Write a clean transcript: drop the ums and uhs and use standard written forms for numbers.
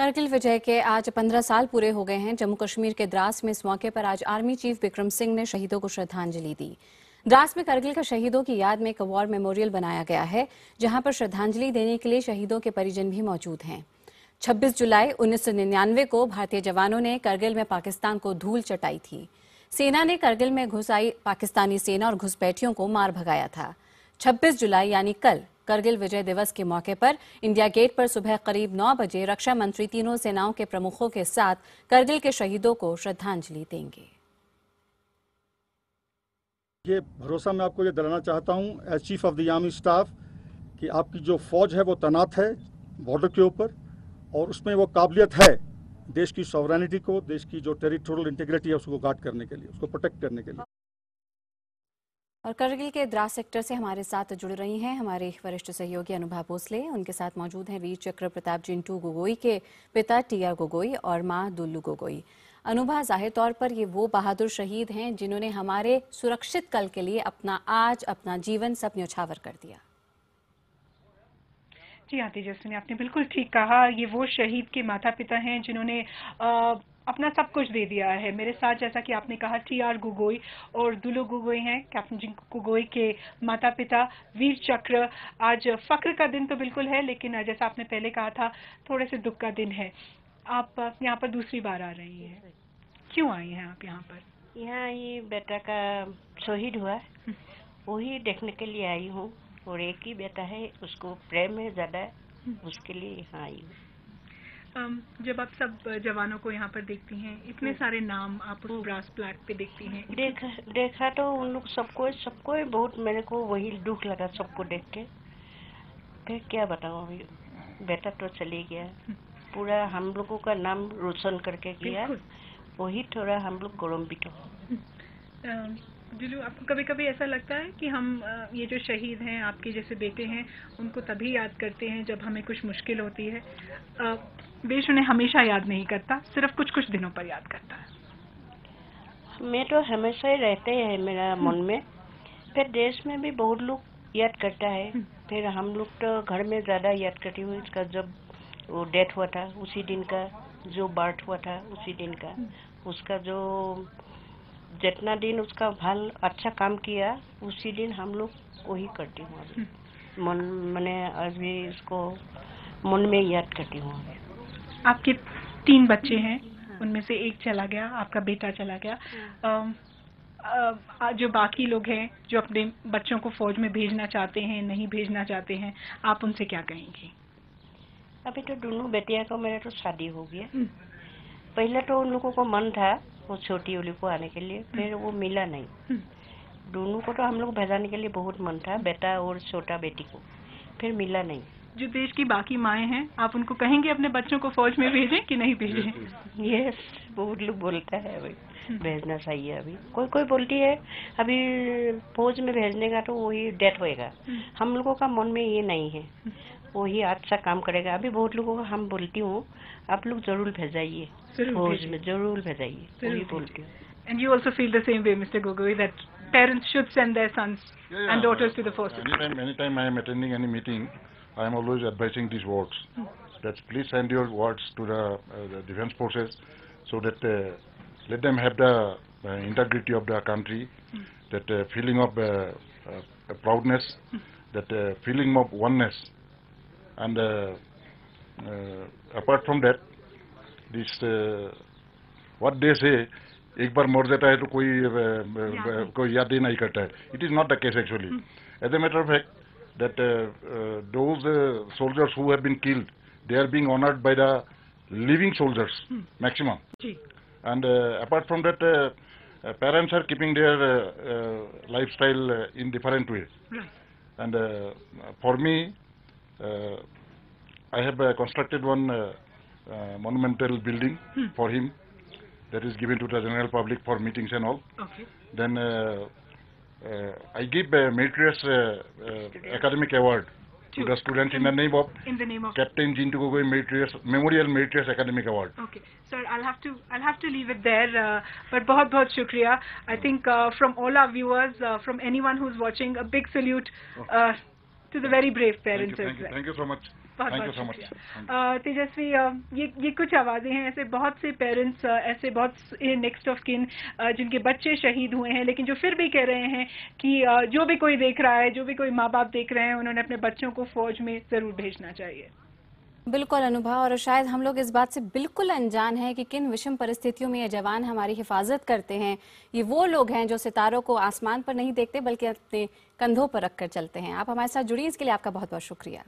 करगिल विजय के आज 15 साल पूरे हो गए हैं। जम्मू कश्मीर के द्रास में इस मौके पर आज आर्मी चीफ बिक्रम सिंह ने शहीदों को श्रद्धांजलि दी। द्रास में करगिल के शहीदों की याद में एक वॉर मेमोरियल बनाया गया है, जहां पर श्रद्धांजलि देने के लिए शहीदों के परिजन भी मौजूद हैं। 26 जुलाई 1999 को भारतीय जवानों ने करगिल में पाकिस्तान को धूल चटाई थी। सेना ने करगिल में घुस आई पाकिस्तानी सेना और घुसपैठियों को मार भगाया था। 26 जुलाई यानी कल करगिल विजय दिवस के मौके पर इंडिया गेट पर सुबह करीब 9 बजे रक्षा मंत्री तीनों सेनाओं के प्रमुखों के साथ करगिल के शहीदों को श्रद्धांजलि देंगे। ये भरोसा मैं आपको ये दिलाना चाहता हूं as chief of the army staff कि आपकी जो फौज है वो तैनात है बॉर्डर के ऊपर, और उसमें वो काबिलियत है देश की सॉवरेनिटी को, देश की जो टेरिटोरियल इंटीग्रिटी है उसको गार्ड करने के लिए, उसको प्रोटेक्ट करने के लिए। और करगिल के द्रास सेक्टर से हमारे साथ जुड़ रही हैं हमारे वरिष्ठ सहयोगी अनुभा भोसले। उनके साथ मौजूद हैं वीर चक्र प्रताप जिंटू गोगोई के पिता टीआर गोगोई और मां दुल्लू गोगोई। अनुभा, जाहिर तौर पर ये वो बहादुर शहीद हैं जिन्होंने हमारे सुरक्षित कल के लिए अपना जीवन सब न्यौछावर कर दिया। जी हाँ तेजस्विनी, आपने बिल्कुल ठीक कहा। ये वो शहीद के माता पिता हैं जिन्होंने अपना सब कुछ दे दिया है। मेरे साथ, जैसा कि आपने कहा, टीआर गोगोई और दुल्लू गोगोई हैं, कैप्टन जिंटू गोगोई के माता पिता। वीर चक्र, आज फख्र का दिन तो बिल्कुल है, लेकिन जैसा आपने पहले कहा था, थोड़े से दुख का दिन है। आप यहाँ पर दूसरी बार आ रही हैं, क्यों आई हैं आप यहाँ पर? यहाँ ही बेटा का शहीद हुआ, वही देखने के लिए आई हूँ। और एक ही बेटा है, उसको प्रेम है ज्यादा, उसके लिए यहाँ आई हूँ। जब आप सब जवानों को यहाँ पर देखती हैं, इतने सारे नाम आप उस ब्रास प्लेट पे देखती हैं, देखा तो उन लोग सबको बहुत, मेरे को वही दुख लगा सबको देख के। फिर क्या बताऊँ, अभी बेटा तो चले गया, पूरा हम लोगों का नाम रोशन करके गया, वही थोड़ा हम लोग गौरवान्वित हो। जिलू, आपको कभी कभी ऐसा लगता है कि हम ये जो शहीद हैं, आपके जैसे बेटे हैं, उनको तभी याद करते हैं जब हमें कुछ मुश्किल होती है? देश उन्हें हमेशा याद नहीं करता, सिर्फ कुछ कुछ दिनों पर याद करता है। मैं तो हमेशा ही रहते हैं मेरा मन में। फिर देश में भी बहुत लोग याद करता है, फिर हम लोग तो घर में ज्यादा याद करती हूँ। इसका जब वो डेथ हुआ था उसी दिन का, जो बर्थ हुआ था उसी दिन का, उसका जो जितना दिन उसका भल अच्छा काम किया उसी दिन हम लोग वही करती हूँ। अभी मन मैंने आज भी इसको मन में याद करती हूँ। आपके 3 बच्चे हैं, उनमें से एक चला गया, आपका बेटा चला गया। जो बाकी लोग हैं जो अपने बच्चों को फौज में भेजना चाहते हैं, नहीं भेजना चाहते हैं, आप उनसे क्या कहेंगे? अभी तो दोनों बेटिया को मेरा तो शादी हो गया। पहले तो उन लोगों को मन था वो छोटी वाली को आने के लिए, फिर वो मिला नहीं। दोनों को तो हम लोग भेजाने के लिए बहुत मन था, बेटा और छोटा बेटी को, फिर मिला नहीं। जो देश की बाकी माएँ हैं, आप उनको कहेंगे अपने बच्चों को फौज में भेजें कि नहीं भेजें? यस, बहुत लोग बोलता है अभी भेजना चाहिए। अभी कोई बोलती है अभी फौज में भेजने का तो वही डेथ होएगा। हम लोगों का मन में ये नहीं है, वही अच्छा काम करेगा। अभी बहुत लोगों को हम बोलती हूँ आप लोग जरूर भेजाइए, फौज में जरूर भेजाइए, वही बोलती हूँ। And you also feel the same way, Mr. Gogoi, that parents should send their sons and daughters to the forces? Anytime I am attending any meeting, I am always advising these words. That please send your words to the defense forces, so that let them have the integrity of the country, that feeling of proudness, that feeling of oneness, and apart from that, this what they say, एक बार मर जाता है तो कोई याद ही नहीं करता है. It is not the case actually. As a matter of fact, that those soldiers who have been killed, they are being honored by the living soldiers maximum. And apart from that, parents are keeping their lifestyle in different ways. And for me, I have constructed one monumental building for him that is given to the general public for meetings and all. Then I give a meritorious academic award to the students in the name of Captain Jintu Gogoi Memorial Meritorious Academic Award. Okay, sir, I'll have to leave it there. But बहुत shukriya. I think from all our viewers, from anyone who's watching, a big salute to the very brave parents. Thank you so much. बहुत Thank you बहुत so much. शुक्रिया। तेजस्वी, ये कुछ आवाजें हैं, ऐसे बहुत से पेरेंट्स, ऐसे बहुत से नेक्स्ट ऑफ किन जिनके बच्चे शहीद हुए हैं, लेकिन जो फिर भी कह रहे हैं कि जो भी कोई देख रहा है, जो भी कोई माँ बाप देख रहे हैं, उन्होंने अपने बच्चों को फौज में जरूर भेजना चाहिए। बिल्कुल अनुभव, और शायद हम लोग इस बात से बिल्कुल अनजान हैं कि किन विषम परिस्थितियों में ये जवान हमारी हिफाजत करते हैं। ये वो लोग हैं जो सितारों को आसमान पर नहीं देखते बल्कि अपने कंधों पर रखकर चलते हैं। आप हमारे साथ जुड़ी, इसके लिए आपका बहुत बहुत शुक्रिया।